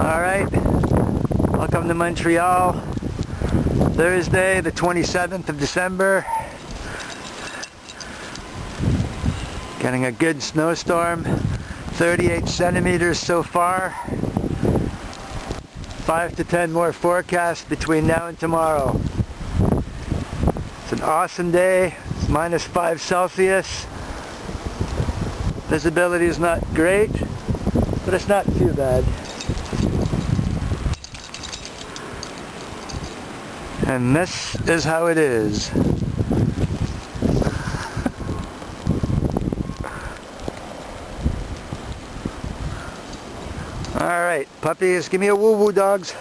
Alright, welcome to Montreal, Thursday the 27th of December. Getting a good snowstorm, 38 centimeters so far. 5 to 10 more forecast between now and tomorrow. It's an awesome day, it's -5 Celsius. Visibility is not great, but it's not too bad. And this is how it is. Alright, puppies, give me a woo-woo, dogs.